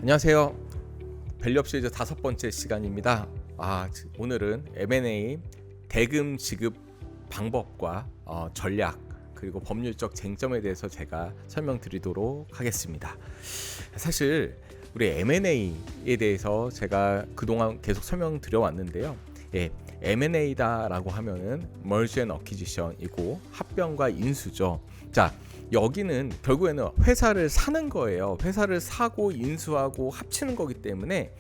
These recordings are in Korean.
안녕하세요. 밸류업 시리즈 5번째 시간입니다. 오늘은 M&A 대금 지급 방법과 전략 그리고 법률적 쟁점에 대해서 제가 설명드리도록 하겠습니다. 사실 우리 M&A에 대해서 제가 그동안 계속 설명드려 왔는데요. M&A다라고 하면은 Merge and Acquisition이고 합병과 인수죠. 자, 여기는 결국에는 회사를 사는 거예요. 회사를 사고 인수하고 합치는 거기 때문에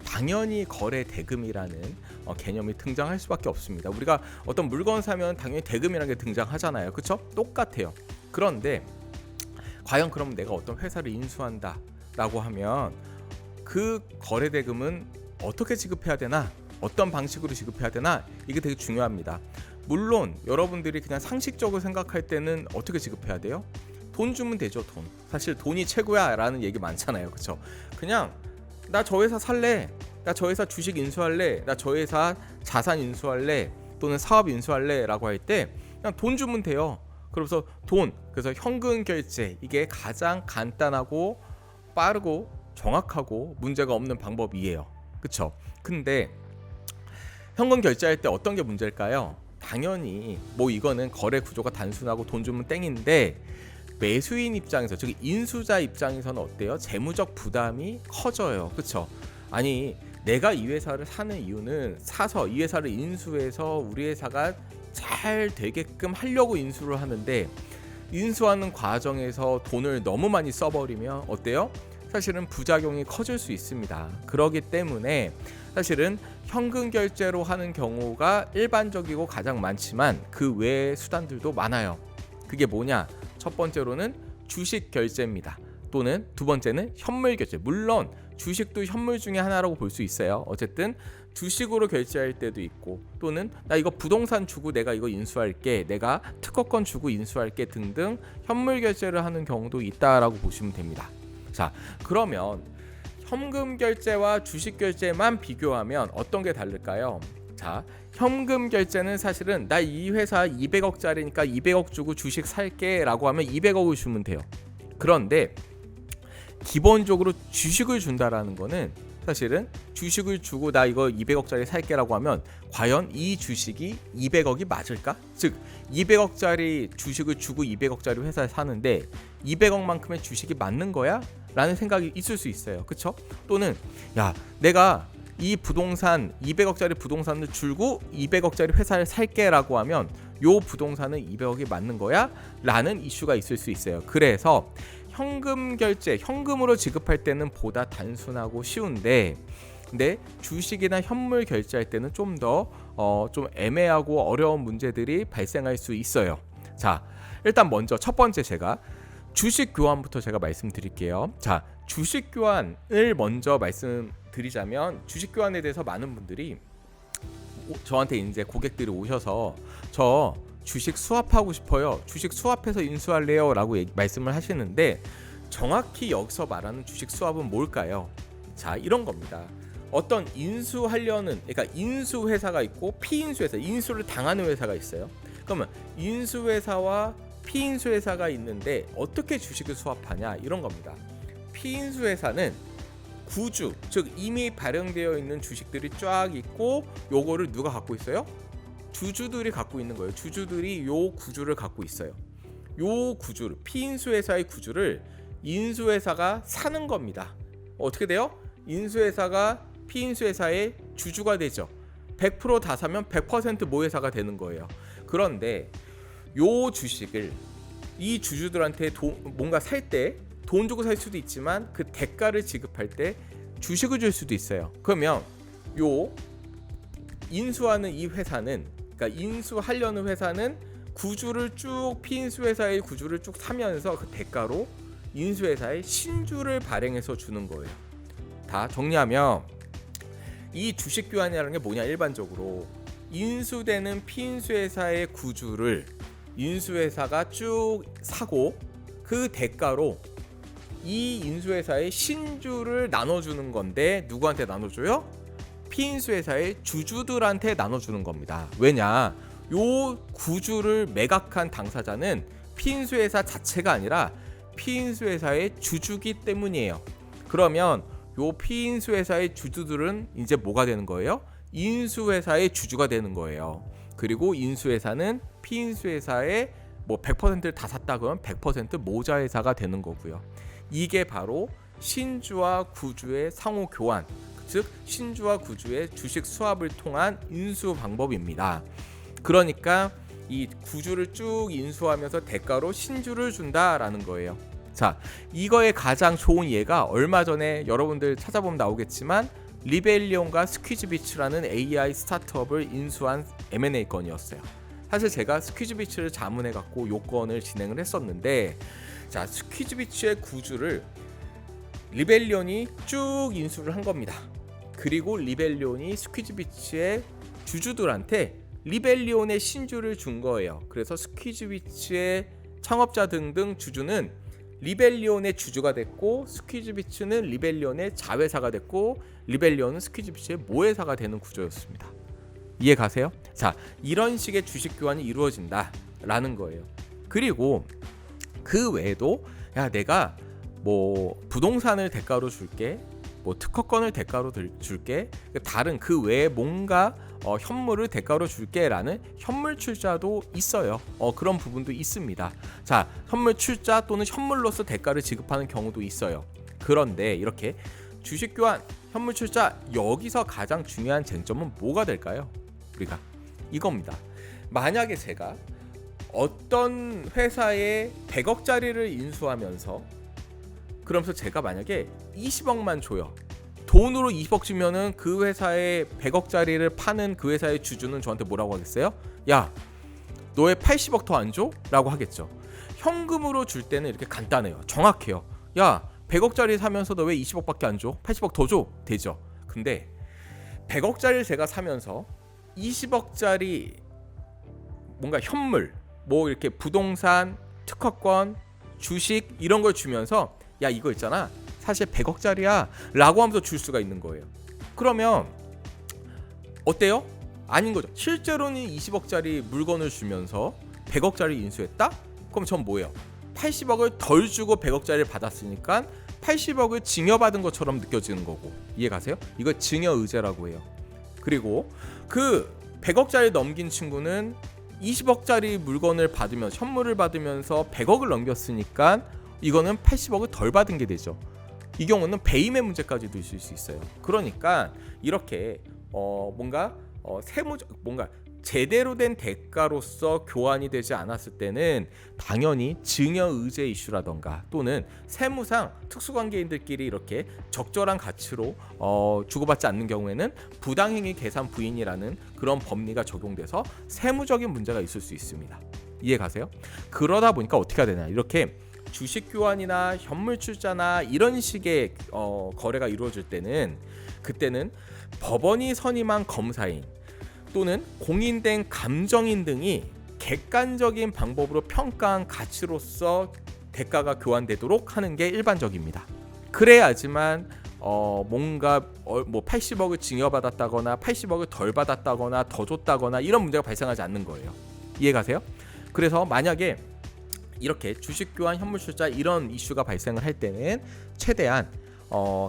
당연히 거래 대금이라는 개념이 등장할 수밖에 없습니다. 우리가 어떤 물건 사면 당연히 대금이라는 게 등장하잖아요. 그렇죠? 똑같아요. 그런데 과연 그럼 내가 어떤 회사를 인수한다라고 하면 그 거래 대금은 어떻게 지급해야 되나? 어떤 방식으로 지급해야 되나? 이게 되게 중요합니다. 물론 여러분들이 그냥 상식적으로 생각할 때는 어떻게 지급해야 돼요? 돈 주면 되죠. 돈. 사실 돈이 최고야 라는 얘기 많잖아요. 그렇죠? 그냥 나 저 회사 살래, 나 저 회사 주식 인수할래, 나 저 회사 자산 인수할래 또는 사업 인수할래 라고 할 때 그냥 돈 주면 돼요. 그래서 돈, 그래서 현금 결제, 이게 가장 간단하고 빠르고 정확하고 문제가 없는 방법이에요. 그렇죠? 근데 현금 결제할 때 어떤 게 문제일까요? 당연히 이거는 거래 구조가 단순하고 돈 주면 땡인데 매수인 입장에서, 즉 인수자 입장에서는 어때요? 재무적 부담이 커져요. 그렇죠? 아니, 내가 이 회사를 사는 이유는 사서 이 회사를 인수해서 우리 회사가 잘 되게끔 하려고 인수를 하는데 인수하는 과정에서 돈을 너무 많이 써버리면 어때요? 사실은 부작용이 커질 수 있습니다. 그렇기 때문에 사실은 현금 결제로 하는 경우가 일반적이고 가장 많지만 그 외의 수단들도 많아요. 그게 뭐냐? 첫 번째로는 주식 결제입니다. 또는 두 번째는 현물 결제. 물론 주식도 현물 중에 하나라고 볼 수 있어요. 어쨌든 주식으로 결제할 때도 있고, 또는 나 이거 부동산 주고 내가 이거 인수할게, 내가 특허권 주고 인수할게 등등 현물 결제를 하는 경우도 있다라고 보시면 됩니다. 자, 그러면 현금 결제와 주식 결제만 비교하면 어떤 게 다를까요? 자, 현금 결제는 사실은 나 이 회사 200억짜리니까 200억 주고 주식 살게 라고 하면 200억을 주면 돼요. 그런데 기본적으로 주식을 준다라는 거는 사실은 주식을 주고 나 이거 200억짜리 살게 라고 하면 과연 이 주식이 200억이 맞을까? 즉 200억짜리 주식을 주고 200억짜리 회사에 사는데 200억만큼의 주식이 맞는 거야? 라는 생각이 있을 수 있어요. 그쵸? 또는 야, 내가 이 부동산 200억짜리 부동산을 줄고 200억짜리 회사를 살게 라고 하면 요 부동산은 200억이 맞는 거야? 라는 이슈가 있을 수 있어요. 그래서 현금 결제, 현금으로 지급할 때는 보다 단순하고 쉬운데, 근데 주식이나 현물 결제할 때는 좀 더 좀 애매하고 어려운 문제들이 발생할 수 있어요. 자, 일단 먼저 첫 번째 제가 주식 교환부터 제가 말씀드릴게요. 자, 주식 교환을 먼저 말씀드리자면 주식 교환에 대해서 많은 분들이 저한테 이제 고객들이 오셔서 저 주식 수합하고 싶어요. 주식 수합해서 인수할래요 라고 말씀을 하시는데 정확히 여기서 말하는 주식 수합은 뭘까요? 자, 이런 겁니다. 어떤 인수하려는, 그러니까 인수 회사가 있고 피인수 회사, 인수를 당하는 회사가 있어요. 그러면 인수 회사와 피인수 회사가 있는데 어떻게 주식을 수합하냐 이런 겁니다. 피인수 회사는 구주, 즉 이미 발행되어 있는 주식들이 쫙 있고 요거를 누가 갖고 있어요? 주주들이 갖고 있는 거예요. 주주들이 요 구주를 갖고 있어요. 요 구주를, 피인수 회사의 구주를 인수 회사가 사는 겁니다. 어떻게 돼요? 인수 회사가 피인수 회사의 주주가 되죠. 100% 다 사면 100% 모회사가 되는 거예요. 그런데 요 주식을 이 주주들한테 뭔가 살 때 돈 주고 살 수도 있지만 그 대가를 지급할 때 주식을 줄 수도 있어요. 그러면 요 인수하는 이 회사는, 그러니까 인수하려는 회사는 구주를 쭉, 피인수 회사의 구주를 쭉 사면서 그 대가로 인수 회사의 신주를 발행해서 주는 거예요. 다 정리하면 이 주식 교환이라는 게 뭐냐? 일반적으로 인수되는 피인수 회사의 구주를 인수 회사가 쭉 사고 그 대가로 이 인수 회사의 신주를 나눠주는 건데 누구한테 나눠줘요? 피인수 회사의 주주들한테 나눠주는 겁니다. 왜냐? 요 구주를 매각한 당사자는 피인수 회사 자체가 아니라 피인수 회사의 주주기 때문이에요. 그러면 요 피인수회사의 주주들은 이제 뭐가 되는 거예요? 인수회사의 주주가 되는 거예요. 그리고 인수회사는 피인수회사의 뭐 100%를 다 샀다 그러면 100% 모자회사가 되는 거고요. 이게 바로 신주와 구주의 상호 교환, 즉 신주와 구주의 주식 수합을 통한 인수 방법입니다. 그러니까 이 구주를 쭉 인수하면서 대가로 신주를 준다라는 거예요. 자, 이거의 가장 좋은 예가 얼마 전에 여러분들 찾아보면 나오겠지만 리벨리온과 스퀴즈비츠라는 AI 스타트업을 인수한 M&A 건이었어요. 사실 제가 스퀴즈비츠를 자문해 갖고 요건을 진행을 했었는데, 자, 스퀴즈비츠의 구주를 리벨리온이 쭉 인수를 한 겁니다. 그리고 리벨리온이 스퀴즈비츠의 주주들한테 리벨리온의 신주를 준 거예요. 그래서 스퀴즈비츠의 창업자 등등 주주는 리벨리온의 주주가 됐고, 스퀴즈비츠는 리벨리온의 자회사가 됐고, 리벨리온은 스퀴즈비츠의 모회사가 되는 구조였습니다. 이해 가세요? 자, 이런 식의 주식 교환이 이루어진다라는 거예요. 그리고 그 외에도 야, 내가 뭐 부동산을 대가로 줄게, 뭐 특허권을 대가로 줄게, 다른 그 외에 뭔가 현물을 대가로 줄게라는 현물 출자도 있어요. 그런 부분도 있습니다. 자, 현물 출자 또는 현물로서 대가를 지급하는 경우도 있어요. 그런데 이렇게 주식 교환, 현물 출자, 여기서 가장 중요한 쟁점은 뭐가 될까요? 우리가 이겁니다. 만약에 제가 어떤 회사에 100억짜리를 인수하면서, 그러면서 제가 만약에 20억만 줘요. 돈으로 20억 주면은 그 회사에 100억짜리를 파는 그 회사의 주주는 저한테 뭐라고 하겠어요? 야, 너의 80억 더 안 줘? 라고 하겠죠. 현금으로 줄 때는 이렇게 간단해요. 정확해요. 야, 100억짜리 사면서 너 왜 20억밖에 안 줘? 80억 더 줘? 되죠. 근데 100억짜리를 제가 사면서 20억짜리 뭔가 현물, 뭐 이렇게 부동산, 특허권, 주식 이런 걸 주면서 야, 이거 있잖아, 사실 100억짜리야 라고 하면서 줄 수가 있는 거예요. 그러면 어때요? 아닌 거죠. 실제로는 20억짜리 물건을 주면서 100억짜리 인수했다? 그럼 전 뭐예요? 80억을 덜 주고 100억짜리를 받았으니까 80억을 증여받은 것처럼 느껴지는 거고. 이해 가세요? 이걸 증여의제라고 해요. 그리고 그 100억짜리 넘긴 친구는 20억짜리 물건을 받으면서, 현물을 받으면서 100억을 넘겼으니까 이거는 80억을 덜 받은 게 되죠. 이 경우는 배임의 문제까지도 있을 수 있어요. 그러니까 이렇게 뭔가 뭔가 제대로 된 대가로서 교환이 되지 않았을 때는 당연히 증여의제 이슈라던가 또는 세무상 특수관계인들끼리 이렇게 적절한 가치로 주고받지 않는 경우에는 부당행위 계산 부인이라는 그런 법리가 적용돼서 세무적인 문제가 있을 수 있습니다. 이해 가세요? 그러다 보니까 어떻게 해야 되냐, 이렇게 주식 교환이나 현물 출자나 이런 식의 거래가 이루어질 때는, 그때는 법원이 선임한 검사인 또는 공인된 감정인 등이 객관적인 방법으로 평가한 가치로서 대가가 교환되도록 하는 게 일반적입니다. 그래야지만 뭔가 뭐 80억을 증여받았다거나 80억을 덜 받았다거나 더 줬다거나 이런 문제가 발생하지 않는 거예요. 이해 가세요? 그래서 만약에 이렇게 주식 교환, 현물 출자 이런 이슈가 발생을 할 때는 최대한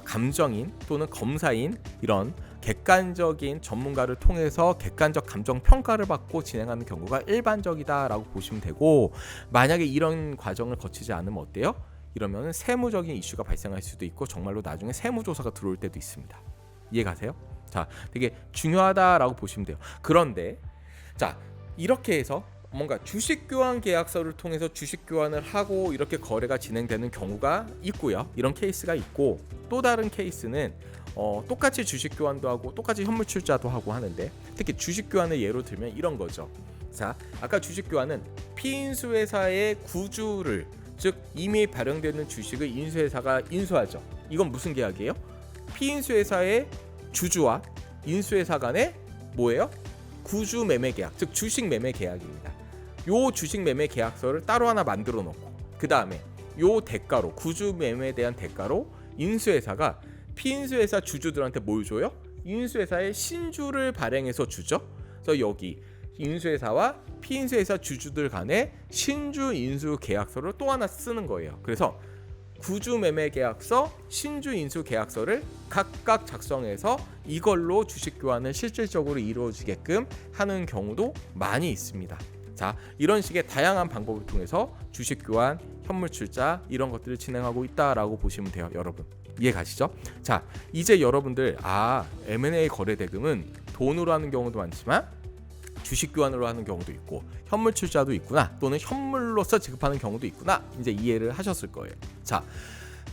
감정인 또는 검사인 이런 객관적인 전문가를 통해서 객관적 감정 평가를 받고 진행하는 경우가 일반적이다라고 보시면 되고, 만약에 이런 과정을 거치지 않으면 어때요? 이러면 세무적인 이슈가 발생할 수도 있고 정말로 나중에 세무조사가 들어올 때도 있습니다. 이해 가세요? 자, 되게 중요하다라고 보시면 돼요. 그런데 자, 이렇게 해서 뭔가 주식 교환 계약서를 통해서 주식 교환을 하고 이렇게 거래가 진행되는 경우가 있고요. 이런 케이스가 있고, 또 다른 케이스는 똑같이 주식 교환도 하고 똑같이 현물 출자도 하고 하는데, 특히 주식 교환을 예로 들면 이런 거죠. 자, 아까 주식 교환은 피인수회사의 구주를, 즉 이미 발행되는 주식을 인수회사가 인수하죠. 이건 무슨 계약이에요? 피인수회사의 주주와 인수회사 간의 뭐예요? 구주 매매 계약, 즉 주식 매매 계약입니다. 요 주식 매매 계약서를 따로 하나 만들어 놓고, 그 다음에 요 대가로, 구주 매매에 대한 대가로 인수회사가 피인수회사 주주들한테 뭘 줘요? 인수회사의 신주를 발행해서 주죠. 그래서 여기 인수회사와 피인수회사 주주들 간의 신주 인수 계약서를 또 하나 쓰는 거예요. 그래서 구주 매매 계약서, 신주 인수 계약서를 각각 작성해서 이걸로 주식 교환을 실질적으로 이루어지게끔 하는 경우도 많이 있습니다. 자, 이런 식의 다양한 방법을 통해서 주식 교환, 현물 출자 이런 것들을 진행하고 있다라고 보시면 돼요, 여러분. 이해 가시죠? 자, 이제 여러분들 M&A 거래 대금은 돈으로 하는 경우도 많지만 주식 교환으로 하는 경우도 있고 현물 출자도 있구나, 또는 현물로서 지급하는 경우도 있구나, 이제 이해를 하셨을 거예요. 자,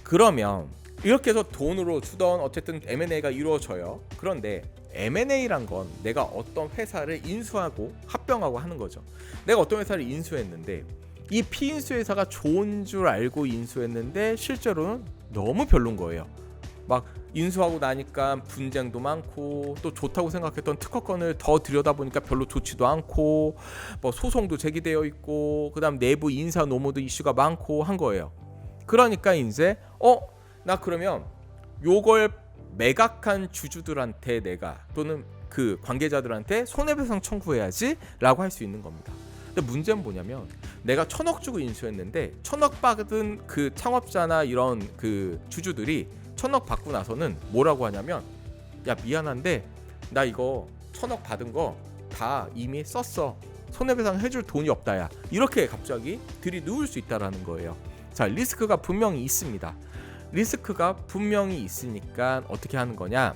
그러면 이렇게 해서 돈으로 주던 어쨌든 M&A가 이루어져요. 그런데 M&A란 건 내가 어떤 회사를 인수하고 합병하고 하는 거죠. 내가 어떤 회사를 인수했는데 이 피인수 회사가 좋은 줄 알고 인수했는데 실제로는 너무 별론 거예요. 막 인수하고 나니까 분쟁도 많고, 또 좋다고 생각했던 특허권을 더 들여다보니까 별로 좋지도 않고, 뭐 소송도 제기되어 있고, 그다음 내부 인사 노무드 이슈가 많고 한 거예요. 그러니까 이제 나 그러면 요걸 매각한 주주들한테 내가, 또는 그 관계자들한테 손해배상 청구해야지 라고 할 수 있는 겁니다. 근데 문제는 뭐냐면 내가 1,000억 주고 인수했는데 1,000억 받은 그 창업자나 이런 그 주주들이 1,000억 받고 나서는 뭐라고 하냐면, 야 미안한데 나 이거 1,000억 받은 거 다 이미 썼어, 손해배상 해줄 돈이 없다야, 이렇게 갑자기 들이누울 수 있다라는 거예요. 자, 리스크가 분명히 있습니다. 리스크가 분명히 있으니까 어떻게 하는 거냐,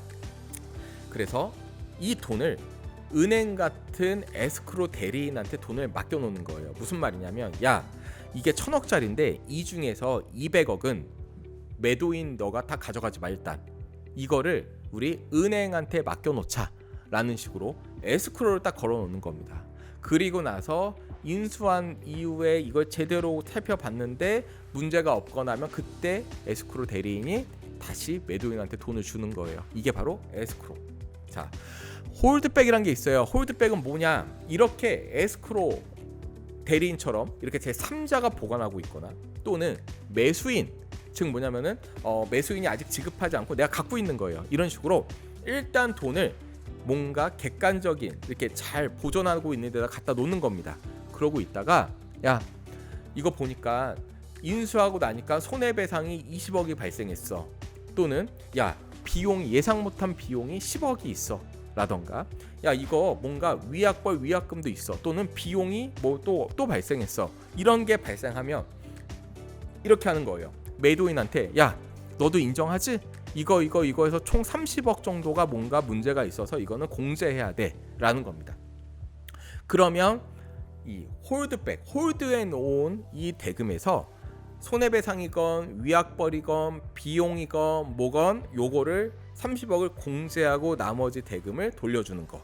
그래서 이 돈을 은행 같은 에스크로 대리인한테 돈을 맡겨놓는 거예요. 무슨 말이냐면, 야 이게 1,000억짜리인데 이 중에서 200억은 매도인 너가 다 가져가지 마, 일단 이거를 우리 은행한테 맡겨놓자 라는 식으로 에스크로를 딱 걸어놓는 겁니다. 그리고 나서 인수한 이후에 이걸 제대로 살펴봤는데 문제가 없거나 하면 그때 에스크로 대리인이 다시 매도인한테 돈을 주는 거예요. 이게 바로 에스크로. 자, 홀드백이란 게 있어요. 홀드백은 뭐냐, 이렇게 에스크로 대리인처럼 이렇게 제3자가 보관하고 있거나, 또는 매수인, 즉 뭐냐면은 매수인이 아직 지급하지 않고 내가 갖고 있는 거예요. 이런 식으로 일단 돈을 뭔가 객관적인 이렇게 잘 보존하고 있는 데다 갖다 놓는 겁니다. 그러고 있다가 야 이거 보니까 인수하고 나니까 손해배상이 20억이 발생했어, 또는 야 비용이 예상 못한 비용이 10억이 있어 라던가, 야 이거 뭔가 위약벌 위약금도 있어, 또는 비용이 뭐 또 발생했어, 이런 게 발생하면 이렇게 하는 거예요. 매도인한테 야 너도 인정하지? 이거 해서 총 30억 정도가 뭔가 문제가 있어서 이거는 공제해야 돼 라는 겁니다. 그러면 이 홀드백, 홀드해 놓은 이 대금에서 손해배상이건 위약벌이건 비용이건 뭐건 요거를 30억을 공제하고 나머지 대금을 돌려주는 거,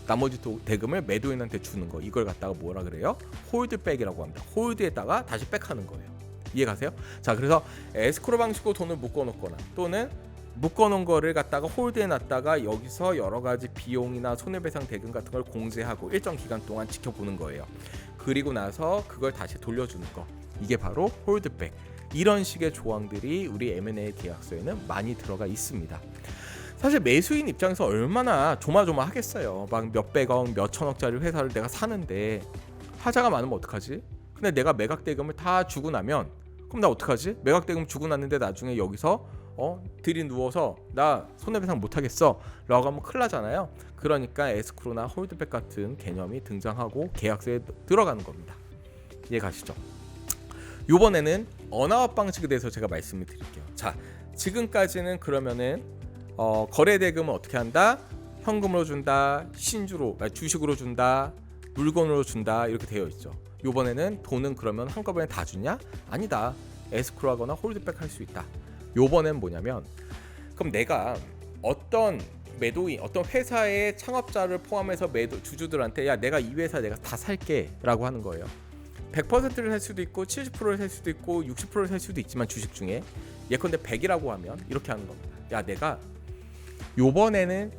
나머지 대금을 매도인한테 주는 거, 이걸 갖다가 뭐라 그래요? 홀드백이라고 합니다. 홀드에다가 다시 백하는 거예요. 이해 가세요? 자, 그래서 에스크로 방식으로 돈을 묶어놓거나, 또는 묶어놓은 거를 갖다가 홀드해 놨다가 여기서 여러 가지 비용이나 손해배상 대금 같은 걸 공제하고 일정 기간 동안 지켜보는 거예요. 그리고 나서 그걸 다시 돌려주는 거, 이게 바로 홀드백. 이런 식의 조항들이 우리 M&A 계약서에는 많이 들어가 있습니다. 사실 매수인 입장에서 얼마나 조마조마하겠어요. 막 몇백억, 몇천억짜리 회사를 내가 사는데 하자가 많으면 어떡하지? 근데 내가 매각 대금을 다 주고 나면 그럼 나 어떡하지? 매각 대금 주고 났는데 나중에 여기서 들이 누워서 나 손해배상 못하겠어 라고 하면 큰일 나잖아요. 그러니까 에스크로나 홀드백 같은 개념이 등장하고 계약서에 들어가는 겁니다. 이해 가시죠? 이번에는 언아웃 방식에 대해서 제가 말씀을 드릴게요. 자, 지금까지는 그러면은 거래 대금은 어떻게 한다? 현금으로 준다, 신주로, 주식으로 준다, 물건으로 준다, 이렇게 되어 있죠. 이번에는 돈은 그러면 한꺼번에 다 주냐? 아니다. 에스크로하거나 홀드백 할 수 있다. 요번엔 뭐냐면, 그럼 내가 어떤 매도인, 어떤 회사의 창업자를 포함해서 주주들한테 야 내가 이 회사 내가 다 살게 라고 하는 거예요. 100%를 살 수도 있고 70%를 살 수도 있고 60%를 살 수도 있지만 주식 중에 예컨대 100이라고 하면 이렇게 하는 겁니다. 야 내가 요번에는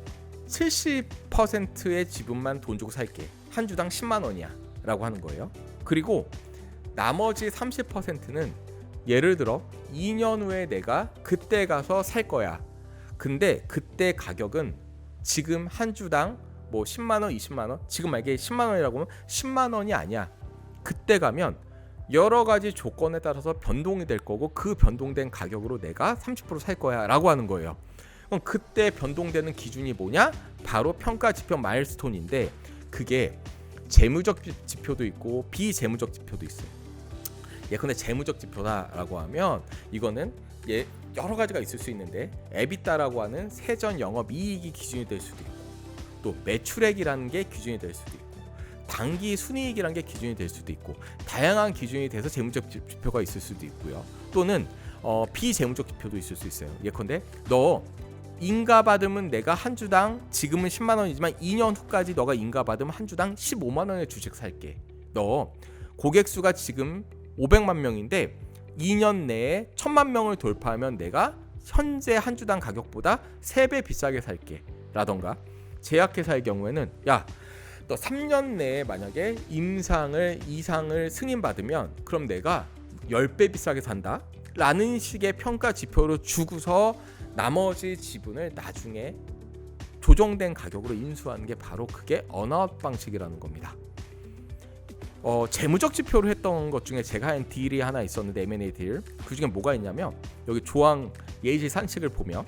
70%의 지분만 돈 주고 살게, 한 주당 10만 원이야 라고 하는 거예요. 그리고 나머지 30%는 예를 들어 2년 후에 내가 그때 가서 살 거야. 근데 그때 가격은 지금 한 주당 뭐 10만 원, 20만 원, 지금 만약에 10만 원이라고 하면 10만 원이 아니야. 그때 가면 여러 가지 조건에 따라서 변동이 될 거고 그 변동된 가격으로 내가 30%살 거야 라고 하는 거예요. 그럼 그때 변동되는 기준이 뭐냐? 바로 평가 지표 마일스톤인데 그게 재무적 지표도 있고 비재무적 지표도 있어요. 예컨대 재무적 지표다라고 하면 이거는 여러 가지가 있을 수 있는데 에비타라고 하는 세전 영업 이익이 기준이 될 수도 있고 또 매출액이라는 게 기준이 될 수도 있고 당기 순이익이라는 게 기준이 될 수도 있고 다양한 기준이 돼서 재무적 지표가 있을 수도 있고요. 또는 비재무적 지표도 있을 수 있어요. 예컨대 너 인가받으면 내가 한 주당 지금은 10만 원이지만 2년 후까지 너가 인가받으면 한 주당 15만 원의 주식 살게. 너 고객 수가 지금 500만 명인데 2년 내에 1000만 명을 돌파하면 내가 현재 한 주당 가격보다 3배 비싸게 살게. 라던가 제약회사의 경우에는 야, 너 3년 내에 만약에 이상을 승인받으면 그럼 내가 10배 비싸게 산다. 라는 식의 평가 지표로 주고서 나머지 지분을 나중에 조정된 가격으로 인수하는 게 바로 그게 언아웃 방식이라는 겁니다. 재무적 지표로 했던 것 중에 제가 한 딜이 하나 있었는데 M&A 딜. 그 중에 뭐가 있냐면 여기 조항 예시 산식을 보면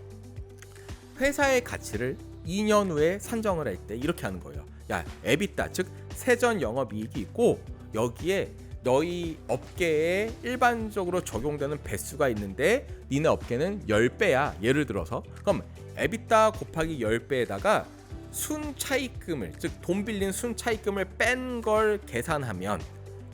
회사의 가치를 2년 후에 산정을 할 때 이렇게 하는 거예요. 야, 에비타 즉 세전 영업이익이 있고 여기에 너희 업계에 일반적으로 적용되는 배수가 있는데 니네 업계는 10배야. 예를 들어서 그럼 에비타 곱하기 10배에다가 순차익금을 즉 돈 빌린 순차익금을 뺀 걸 계산하면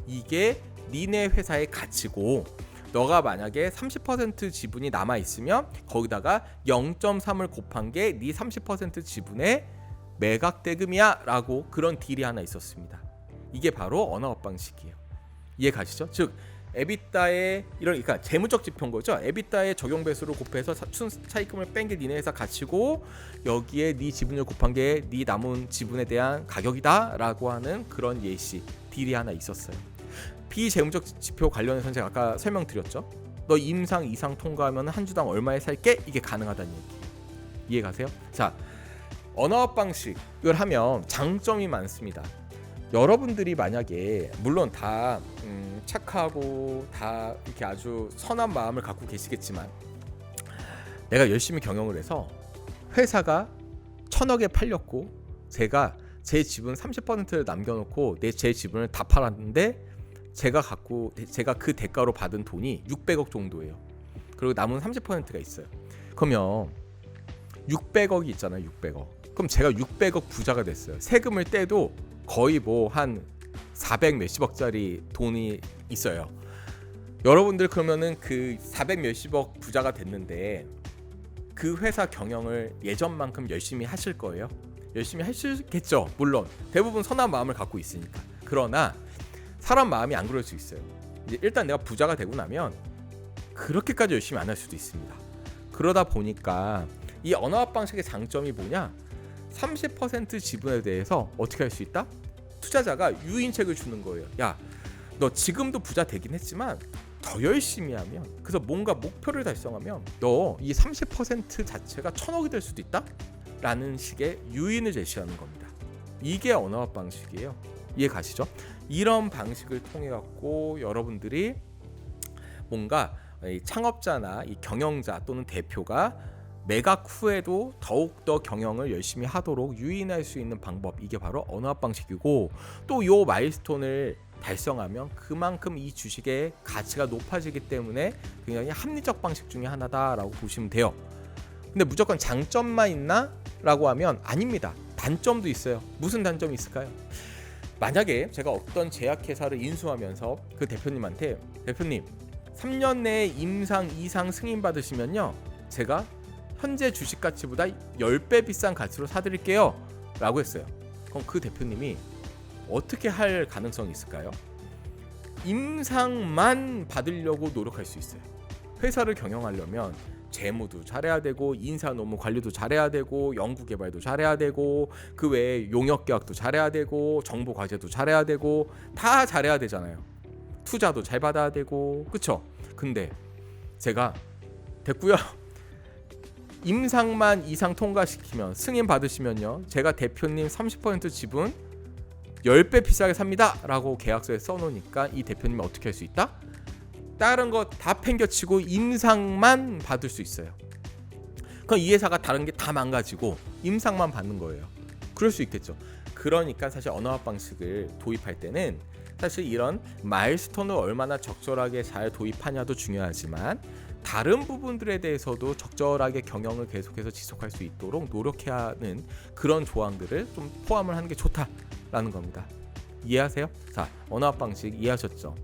이게 니네 회사의 가치고 너가 만약에 30% 지분이 남아 있으면 거기다가 0.3을 곱한 게 네 30% 지분의 매각 대금이야 라고 그런 딜이 하나 있었습니다. 이게 바로 언어업 방식이에요. 이해 가시죠? 즉 에비타의 그러니까 재무적 지표인 거죠. 에비타의 적용 배수를 곱해서 순차익금을 뺀 게 니네 회사 가치고 여기에 네 지분을 곱한 게 네 남은 지분에 대한 가격이다라고 하는 그런 예시 딜이 하나 있었어요. 비재무적 지표 관련해서는 제가 아까 설명드렸죠. 너 임상 이상 통과하면 한 주당 얼마에 살게? 이게 가능하다는 얘기예요. 이해 가세요? 자, 언어업 방식을 하면 장점이 많습니다. 여러분들이 만약에 물론 다 착하고 다 이렇게 아주 선한 마음을 갖고 계시겠지만 내가 열심히 경영을 해서 회사가 1000억에 팔렸고 제가 제 지분 30%를 남겨놓고 제 지분을 다 팔았는데 제가 그 대가로 받은 돈이 600억 정도예요. 그리고 남은 30%가 있어요. 그러면 600억이 있잖아요. 600억. 그럼 제가 600억 부자가 됐어요. 세금을 떼도 거의 뭐 한 400 몇십억짜리 돈이 있어요. 여러분들 그러면은 그 400 몇십억 부자가 됐는데 그 회사 경영을 예전만큼 열심히 하실 거예요? 열심히 하시겠죠. 물론 대부분 선한 마음을 갖고 있으니까. 그러나 사람 마음이 안 그럴 수 있어요. 이제 일단 내가 부자가 되고 나면 그렇게까지 열심히 안 할 수도 있습니다. 그러다 보니까 이 언어합 방식의 장점이 뭐냐? 30% 지분에 대해서 어떻게 할 수 있다? 투자자가 유인책을 주는 거예요. 야, 너 지금도 부자 되긴 했지만 더 열심히 하면 그래서 뭔가 목표를 달성하면 너 이 30% 자체가 1000억이 될 수도 있다? 라는 식의 유인을 제시하는 겁니다. 이게 언어합 방식이에요. 이해 가시죠? 이런 방식을 통해 갖고 여러분들이 뭔가 이 창업자나 이 경영자 또는 대표가 매각 후에도 더욱더 경영을 열심히 하도록 유인할 수 있는 방법, 이게 바로 언어합 방식이고 또 요 마일스톤을 달성하면 그만큼 이 주식의 가치가 높아지기 때문에 굉장히 합리적 방식 중에 하나다라고 보시면 돼요. 근데 무조건 장점만 있나? 라고 하면 아닙니다. 단점도 있어요. 무슨 단점이 있을까요? 만약에 제가 어떤 제약회사를 인수하면서 그 대표님한테 대표님 3년 내에 임상 이상 승인 받으시면요 제가 현재 주식 가치보다 10배 비싼 가치로 사드릴게요 라고 했어요. 그럼 그 대표님이 어떻게 할 가능성이 있을까요? 임상만 받으려고 노력할 수 있어요. 회사를 경영하려면 재무도 잘해야 되고 인사 노무 관리도 잘해야 되고 연구개발도 잘해야 되고 그 외에 용역계약도 잘해야 되고 정보 과제도 잘해야 되고 다 잘해야 되잖아요. 투자도 잘 받아야 되고 그쵸? 근데 제가 됐고요. 임상만 이상 통과시키면 승인 받으시면요 제가 대표님 30% 지분 10배 비싸게 삽니다 라고 계약서에 써놓으니까 이 대표님이 어떻게 할 수 있다? 다른 거 다 팽겨치고 임상만 받을 수 있어요. 그럼 이 회사가 다른 게 다 망가지고 임상만 받는 거예요. 그럴 수 있겠죠. 그러니까 사실 언어학 방식을 도입할 때는 사실 이런 마일스톤을 얼마나 적절하게 잘 도입하냐도 중요하지만 다른 부분들에 대해서도 적절하게 경영을 계속해서 지속할 수 있도록 노력해야 하는 그런 조항들을 좀 포함을 하는 게 좋다라는 겁니다. 이해하세요? 자, 언어학 방식 이해하셨죠?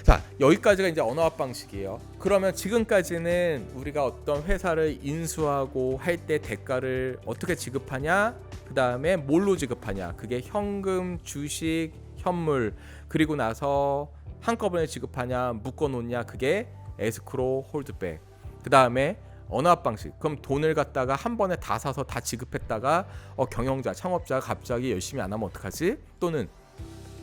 자, 여기까지가 이제 언어학 방식이에요. 그러면 지금까지는 우리가 어떤 회사를 인수하고 할 때 대가를 어떻게 지급하냐, 그 다음에 뭘로 지급하냐, 그게 현금, 주식, 현물, 그리고 나서 한꺼번에 지급하냐, 묶어놓냐, 그게 에스크로, 홀드백. 그 다음에 언어학 방식, 그럼 돈을 갖다가 한 번에 다 사서 다 지급했다가 경영자, 창업자가 갑자기 열심히 안 하면 어떡하지? 또는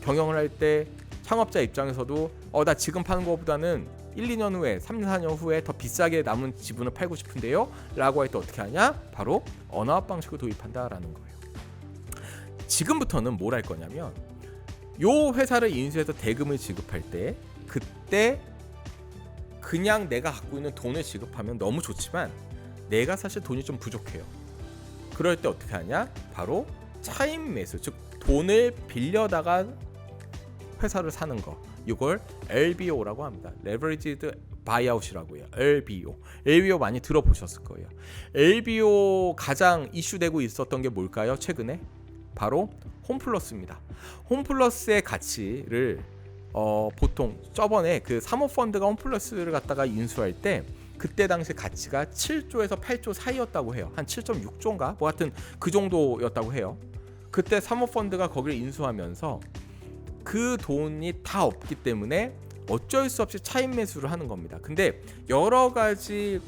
경영을 할 때 창업자 입장에서도 나 지금 파는 것보다는 1, 2년 후에 3, 4년 후에 더 비싸게 남은 지분을 팔고 싶은데요 라고 할 때 어떻게 하냐? 바로 언어학 방식을 도입한다라는 거예요. 지금부터는 뭘 할 거냐면 요 회사를 인수해서 대금을 지급할 때 그때 그냥 내가 갖고 있는 돈을 지급하면 너무 좋지만 내가 사실 돈이 좀 부족해요. 그럴 때 어떻게 하냐? 바로 차임 매수, 즉 돈을 빌려다가 회사를 사는 거, 이걸 LBO라고 합니다. Leveraged Buyout이라고 해요. LBO 많이 들어보셨을 거예요. LBO 가장 이슈되고 있었던 게 뭘까요? 최근에 바로 홈플러스입니다. 홈플러스의 가치를 보통 저번에 그 사모펀드가 홈플러스를 갖다가 인수할 때 그때 당시 가치가 7조에서 8조 사이였다고 해요. 한 7.6조인가? 뭐 하여튼 그 정도였다고 해요. 그때 사모펀드가 거기를 인수하면서 그 돈이 다 없기 때문에 어쩔 수 없이 차익 매수를 하는 겁니다. 근데 여러 가지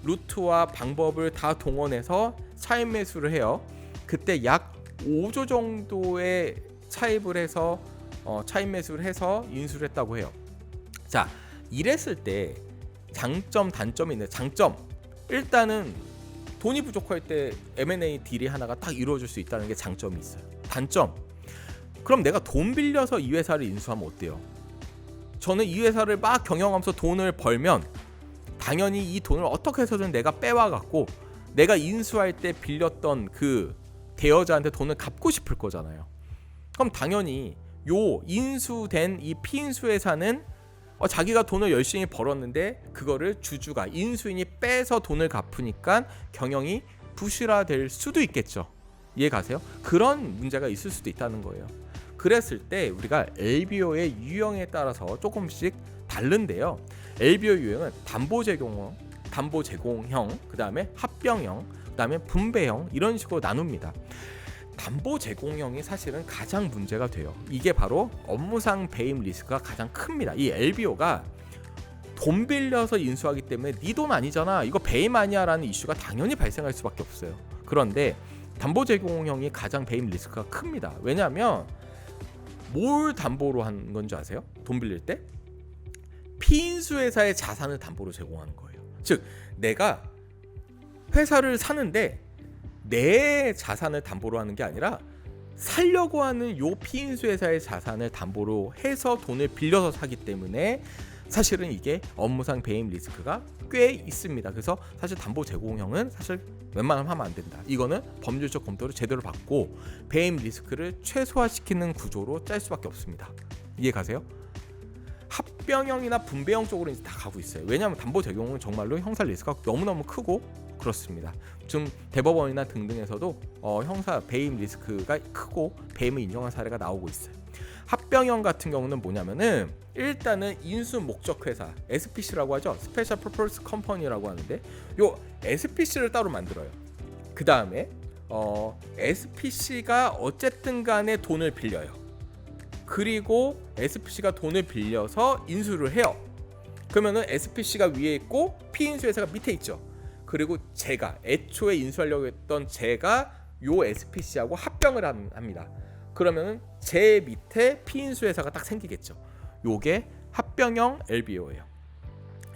루트와 방법을 다 동원해서 차익 매수를 해요. 그때 약 5조 정도의 차입을 해서 차익 매수를 해서 인수를 했다고 해요. 자, 이랬을 때 장점, 단점이 있는데 장점, 일단은 돈이 부족할 때 M&A 딜이 하나가 딱 이루어질 수 있다는 게 장점이 있어요. 단점, 그럼 내가 돈 빌려서 이 회사를 인수하면 어때요? 저는 이 회사를 막 경영하면서 돈을 벌면 당연히 이 돈을 어떻게 해서든 내가 빼와갖고 내가 인수할 때 빌렸던 그 대여자한테 돈을 갚고 싶을 거잖아요. 그럼 당연히 요 인수된 이 피인수 회사는 자기가 돈을 열심히 벌었는데 그거를 주주가, 인수인이 빼서 돈을 갚으니까 경영이 부실화될 수도 있겠죠. 이해 가세요? 그런 문제가 있을 수도 있다는 거예요. 그랬을 때 우리가 LBO의 유형에 따라서 조금씩 다른데요. LBO 유형은 담보 제공형, 그 다음에 합병형, 그 다음에 분배형, 이런 식으로 나눕니다. 담보 제공형이 사실은 가장 문제가 돼요. 이게 바로 업무상 배임 리스크가 가장 큽니다. 이 LBO가 돈 빌려서 인수하기 때문에 네 돈 아니잖아, 이거 배임 아니야 라는 이슈가 당연히 발생할 수밖에 없어요. 그런데 담보 제공형이 가장 배임 리스크가 큽니다. 왜냐하면 뭘 담보로 한 건지 아세요? 돈 빌릴 때 피인수 회사의 자산을 담보로 제공하는 거예요. 즉 내가 회사를 사는데 내 자산을 담보로 하는 게 아니라 살려고 하는 요 피인수 회사의 자산을 담보로 해서 돈을 빌려서 사기 때문에 사실은 이게 업무상 배임 리스크가 꽤 있습니다. 그래서 사실 담보 제공형은 사실 웬만하면 하면 안 된다. 이거는 법률적 검토를 제대로 받고 배임 리스크를 최소화시키는 구조로 짤 수밖에 없습니다. 이해 가세요? 합병형이나 분배형 쪽으로 이제 다 가고 있어요. 왜냐하면 담보 제공은 정말로 형사 리스크가 너무너무 크고 그렇습니다. 지금 대법원이나 등등에서도 형사 배임 리스크가 크고 배임을 인정한 사례가 나오고 있어요. 합병형 같은 경우는 뭐냐면은 일단은 인수 목적 회사, SPC라고 하죠. 스페셜 퍼포스 컴퍼니라고 하는데 요 SPC를 따로 만들어요. 그 다음에 SPC가 어쨌든 간에 돈을 빌려요. 그리고 SPC가 돈을 빌려서 인수를 해요. 그러면은 SPC가 위에 있고 피인수 회사가 밑에 있죠. 그리고 제가 애초에 인수하려고 했던 제가 요 SPC하고 합병을 합니다. 그러면은 제 밑에 피인수 회사가 딱 생기겠죠. 요게 합병형 LBO예요.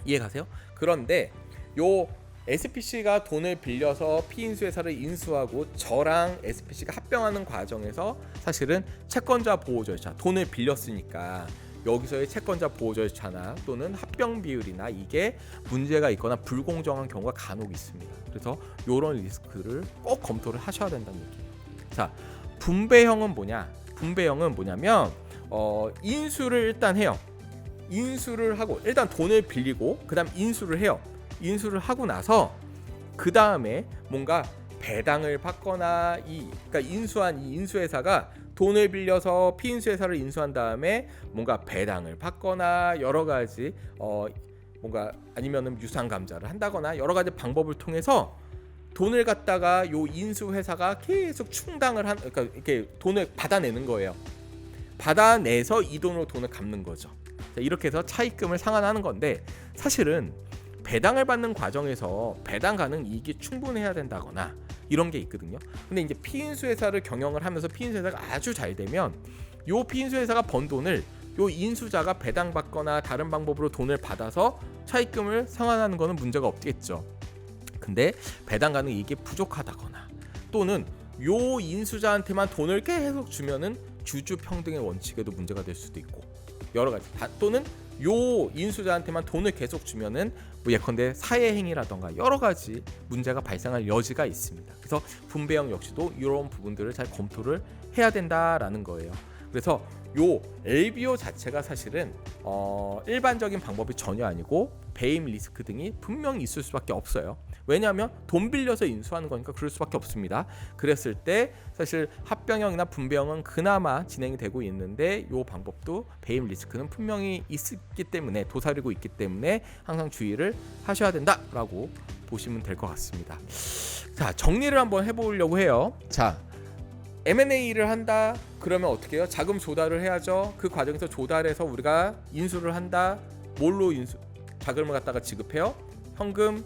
이해 가세요? 그런데 요 SPC가 돈을 빌려서 피인수 회사를 인수하고 저랑 SPC가 합병하는 과정에서 사실은 채권자 보호 절차, 돈을 빌렸으니까 여기서의 채권자 보호 절차나 또는 합병 비율이나 이게 문제가 있거나 불공정한 경우가 간혹 있습니다. 그래서 이런 리스크를 꼭 검토를 하셔야 된다는 얘기예요. 자, 분배형은 뭐냐? 분배형은 뭐냐면 인수를 일단 해요. 인수를 하고 일단 돈을 빌리고 그다음 인수를 해요. 인수를 하고 나서 그 다음에 뭔가 배당을 받거나 그러니까 인수한 이 인수회사가 돈을 빌려서 피인수회사를 인수한 다음에 뭔가 배당을 받거나 여러 가지 뭔가 아니면은 유상 감자를 한다거나 여러 가지 방법을 통해서 돈을 갖다가 요 인수회사가 계속 충당을 그러니까 이렇게 돈을 받아내는 거예요. 받아내서 이 돈으로 돈을 갚는 거죠. 이렇게 해서 차입금을 상환하는 건데 사실은 배당을 받는 과정에서 배당 가능 이익이 충분해야 된다거나 이런 게 있거든요. 근데 이제 피인수 회사를 경영을 하면서 피인수 회사가 아주 잘 되면 요 피인수 회사가 번 돈을 요 인수자가 배당 받거나 다른 방법으로 돈을 받아서 차입금을 상환하는 거는 문제가 없겠죠. 근데 배당 가능 이익이 부족하다거나 또는 요 인수자한테만 돈을 계속 주면은 주주 평등의 원칙에도 문제가 될 수도 있고 여러 가지 또는 요 인수자한테만 돈을 계속 주면은 뭐 예컨대 사회 행위라던가 여러 가지 문제가 발생할 여지가 있습니다. 그래서 분배형 역시도 이런 부분들을 잘 검토를 해야 된다라는 거예요. 그래서 요 LBO 자체가 사실은 일반적인 방법이 전혀 아니고 배임 리스크 등이 분명히 있을 수밖에 없어요. 왜냐하면 돈 빌려서 인수하는 거니까 그럴 수밖에 없습니다. 그랬을 때 사실 합병형이나 분배형은 그나마 진행이 되고 있는데 이 방법도 배임 리스크는 분명히 있기 때문에 도사리고 있기 때문에 항상 주의를 하셔야 된다라고 보시면 될 것 같습니다. 자, 정리를 한번 해보려고 해요. 자, M&A를 한다 그러면 어떻게 해요? 자금 조달을 해야죠. 그 과정에서 조달해서 우리가 인수를 한다. 뭘로 자금을 갖다가 지급해요? 현금,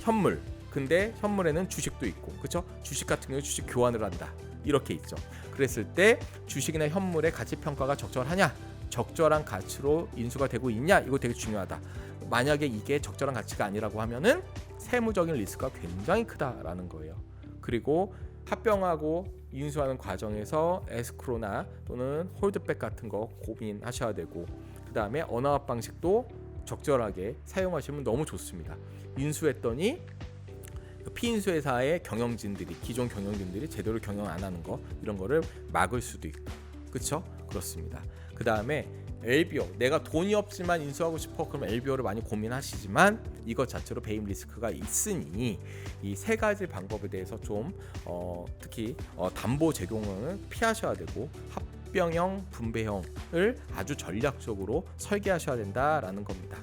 현물. 근데 현물에는 주식도 있고, 그렇죠? 주식 같은 경우 주식 교환을 한다. 이렇게 있죠. 그랬을 때 주식이나 현물의 가치 평가가 적절하냐? 적절한 가치로 인수가 되고 있냐? 이거 되게 중요하다. 만약에 이게 적절한 가치가 아니라고 하면은 세무적인 리스크가 굉장히 크다라는 거예요. 그리고 합병하고 인수하는 과정에서 에스크로나 또는 홀드백 같은 거 고민하셔야 되고, 그 다음에 언어합 방식도 적절하게 사용하시면 너무 좋습니다. 인수했더니 피인수회사의 경영진들이 기존 경영진들이 제대로 경영 안 하는 거 이런 거를 막을 수도 있고, 그렇죠? 그렇습니다. 그 다음에 LBO, 내가 돈이 없지만 인수하고 싶어 그럼 LBO를 많이 고민하시지만 이것 자체로 배임 리스크가 있으니 이 세 가지 방법에 대해서 좀 특히 담보 제공을 피하셔야 되고 합병형, 분배형을 아주 전략적으로 설계하셔야 된다라는 겁니다.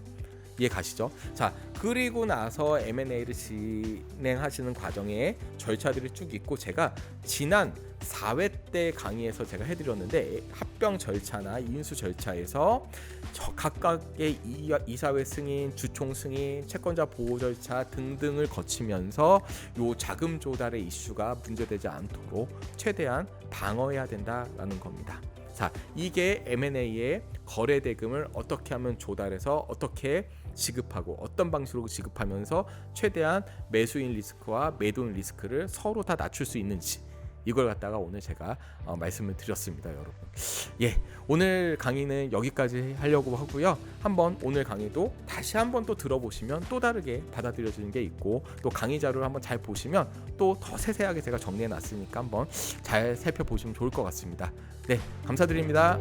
이해 가시죠? 자, 그리고 나서 M&A를 진행하시는 과정에 절차들이 쭉 있고, 제가 지난 4회 때 강의에서 제가 해드렸는데 합병 절차나 인수 절차에서 각각의 이사회 승인, 주총 승인, 채권자 보호 절차 등등을 거치면서 요 자금 조달의 이슈가 문제되지 않도록 최대한 방어해야 된다라는 겁니다. 자, 이게 M&A의 거래 대금을 어떻게 하면 조달해서 어떻게 지급하고 어떤 방식으로 지급하면서 최대한 매수인 리스크와 매도인 리스크를 서로 다 낮출 수 있는지, 이걸 갖다가 오늘 제가 말씀을 드렸습니다, 여러분. 예, 오늘 강의는 여기까지 하려고 하고요. 한번 오늘 강의도 다시 한번 또 들어보시면 또 다르게 받아들여지는 게 있고, 또 강의 자료를 한번 잘 보시면 또 더 세세하게 제가 정리해 놨으니까 한번 잘 살펴보시면 좋을 것 같습니다. 네, 감사드립니다.